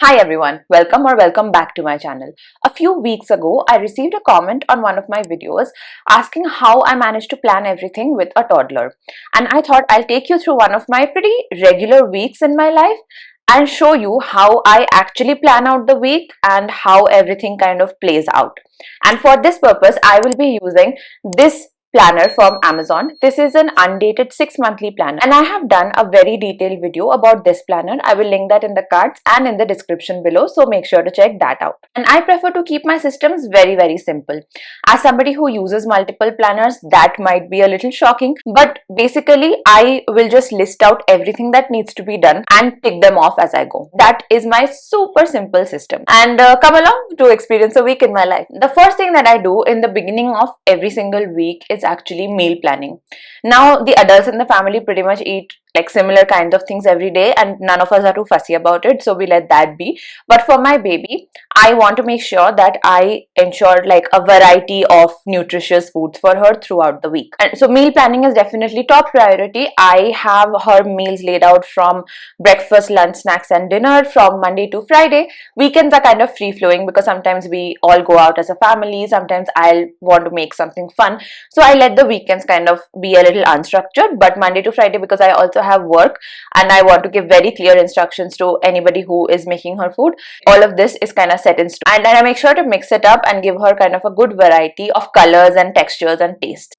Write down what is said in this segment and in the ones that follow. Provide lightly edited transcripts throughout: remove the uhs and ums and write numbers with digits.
Hi everyone, welcome back to my channel. A few weeks ago, I received a comment on one of my videos asking how I managed to plan everything with a toddler. And I thought I'll take you through one of my pretty regular weeks in my life and show you how I actually plan out the week and how everything kind of plays out. And for this purpose, I will be using this planner from Amazon. This is an undated 6 monthly planner, and I have done a very detailed video about this planner. I will link that in the cards and in the description below, so make sure to check that out. And I prefer to keep my systems very simple. As somebody who uses multiple planners, that might be a little shocking, but basically I will just list out everything that needs to be done and tick them off as I go. That is my super simple system. And come along to experience a week in my life. The first thing that I do in the beginning of every single week is actually meal planning. Now, the adults in the family pretty much eat like similar kinds of things every day, and none of us are too fussy about it, so we let that be. But for my baby, I want to make sure that I ensure like a variety of nutritious foods for her throughout the week. And so meal planning is definitely top priority. I have her meals laid out from breakfast, lunch, snacks and dinner from Monday to Friday. Weekends are kind of free flowing because sometimes we all go out as a family, sometimes I'll want to make something fun, so I let the weekends kind of be a little unstructured. But Monday to Friday, because I also have work and I want to give very clear instructions to anybody who is making her food, all of this is kind of set in stone. And then I make sure to mix it up and give her kind of a good variety of colors and textures and taste.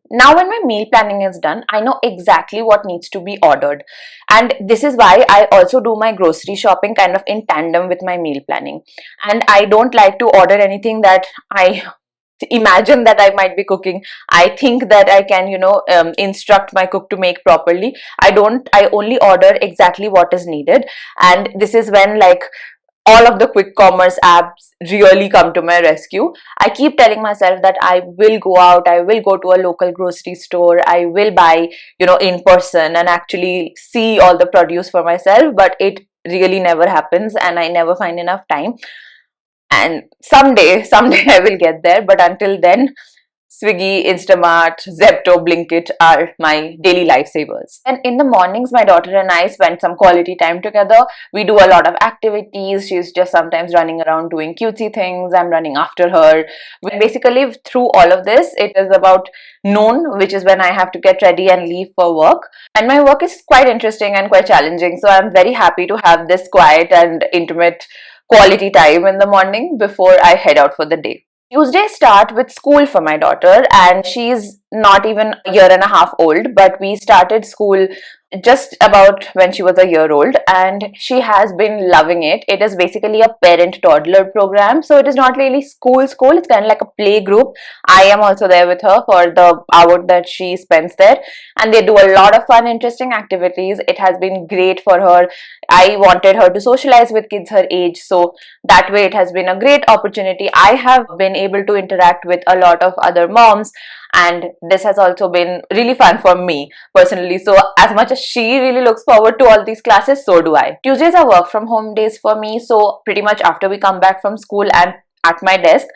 Now when my meal planning is done, I know exactly what needs to be ordered, and this is why I also do my grocery shopping kind of in tandem with my meal planning. And I don't like to order anything that I imagine that I might be cooking. I think that I can, instruct my cook to make properly. I only order exactly what is needed, and this is when like all of the quick commerce apps really come to my rescue. I keep telling myself that I will go out, I will go to a local grocery store, I will buy, in person and actually see all the produce for myself, but it really never happens and I never find enough time. And someday I will get there, but until then, Swiggy, Instamart, Zepto, Blinkit are my daily lifesavers. And in the mornings, my daughter and I spend some quality time together. We do a lot of activities. She's just sometimes running around doing cutesy things. I'm running after her. Basically, through all of this, it is about noon, which is when I have to get ready and leave for work. And my work is quite interesting and quite challenging. So I'm very happy to have this quiet and intimate quality time in the morning before I head out for the day. Tuesdays start with school for my daughter, and she's not even a year and a half old, but we started school just about when she was a year old, and she has been loving it. It is basically a parent toddler program, so it is not really school, it's kind of like a play group. I am also there with her for the hour that she spends there, and they do a lot of fun, interesting activities. It has been great for her. I wanted her to socialize with kids her age, so that way it has been a great opportunity. I have been able to interact with a lot of other moms, and this has also been really fun for me personally. So as much as she really looks forward to all these classes, so do I. Tuesdays are work from home days for me, so pretty much after we come back from school, I'm at my desk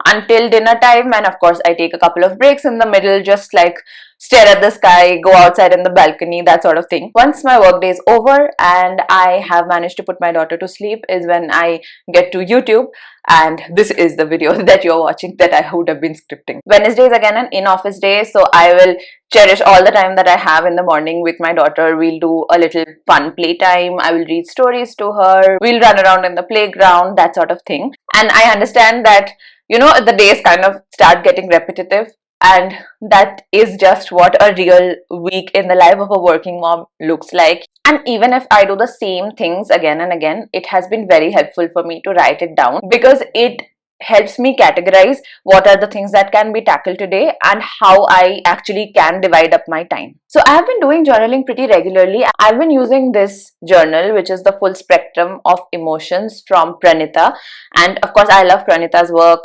until dinner time, and of course I take a couple of breaks in the middle, just like stare at the sky, go outside in the balcony, that sort of thing. Once my work day is over and I have managed to put my daughter to sleep is when I get to YouTube, and this is the video that you're watching that I would have been scripting. Wednesday is again an in-office day, so I will cherish all the time that I have in the morning with my daughter. We'll do a little fun playtime, I will read stories to her, we'll run around in the playground, that sort of thing. And I understand that, the days kind of start getting repetitive, and that is just what a real week in the life of a working mom looks like. And even if I do the same things again and again, it has been very helpful for me to write it down, because it helps me categorize what are the things that can be tackled today and how I actually can divide up my time. So I have been doing journaling pretty regularly. I've been using this journal, which is the Full Spectrum of Emotions from Pranita, and of course I love Pranita's work.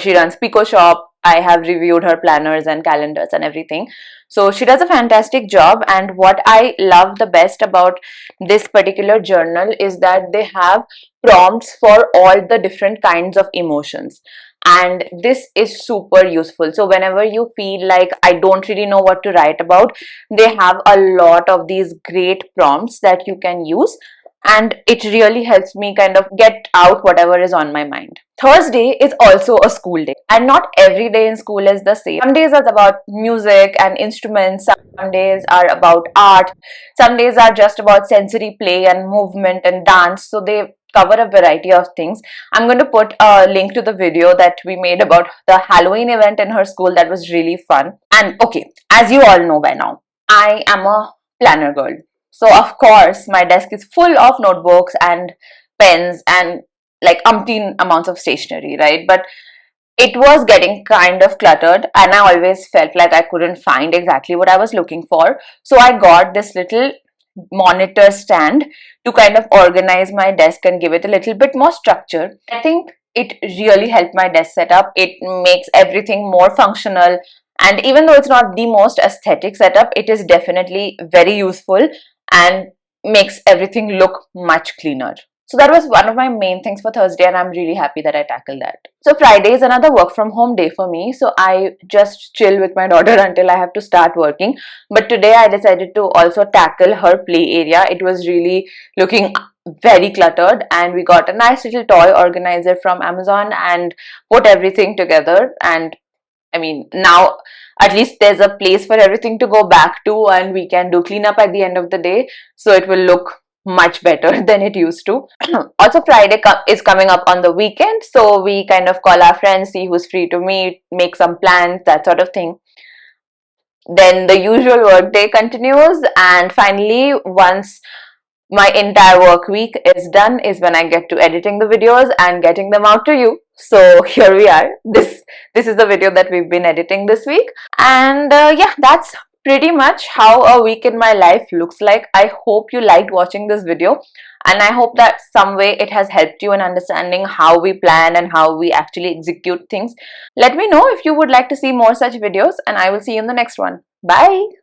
She runs Pico Shop. I have reviewed her planners and calendars and everything. So she does a fantastic job, and what I love the best about this particular journal is that they have prompts for all the different kinds of emotions, and this is super useful. So whenever you feel like I don't really know what to write about, they have a lot of these great prompts that you can use. and it really helps me kind of get out whatever is on my mind. Thursday is also a school day, and not every day in school is the same. Some days are about music and instruments, some days are about art, some days are just about sensory play and movement and dance, so they cover a variety of things. I'm going to put a link to the video that we made about the Halloween event in her school. That was really fun. And okay, as you all know by now, I am a planner girl. So of course, my desk is full of notebooks and pens and like umpteen amounts of stationery, right? But it was getting kind of cluttered, and I always felt like I couldn't find exactly what I was looking for. So I got this little monitor stand to kind of organize my desk and give it a little bit more structure. I think it really helped my desk setup. It makes everything more functional, and even though it's not the most aesthetic setup, it is definitely very useful and makes everything look much cleaner. So that was one of my main things for Thursday, and I'm really happy that I tackled that. So Friday is another work from home day for me, so I just chill with my daughter until I have to start working. But today I decided to also tackle her play area. It was really looking very cluttered, and we got a nice little toy organizer from Amazon and put everything together. And I mean, now at least there's a place for everything to go back to, and we can do cleanup at the end of the day, so it will look much better than it used to. Also, Friday is coming up on the weekend, so we kind of call our friends, see who's free to meet, make some plans, that sort of thing. Then the usual work day continues, and finally, once my entire work week is done, is when I get to editing the videos and getting them out to you. So here we are. This is the video that we've been editing this week, and yeah, that's pretty much how a week in my life looks like. I hope you liked watching this video, and I hope that some way it has helped you in understanding how we plan and how we actually execute things. Let me know if you would like to see more such videos, and I will see you in the next one. Bye.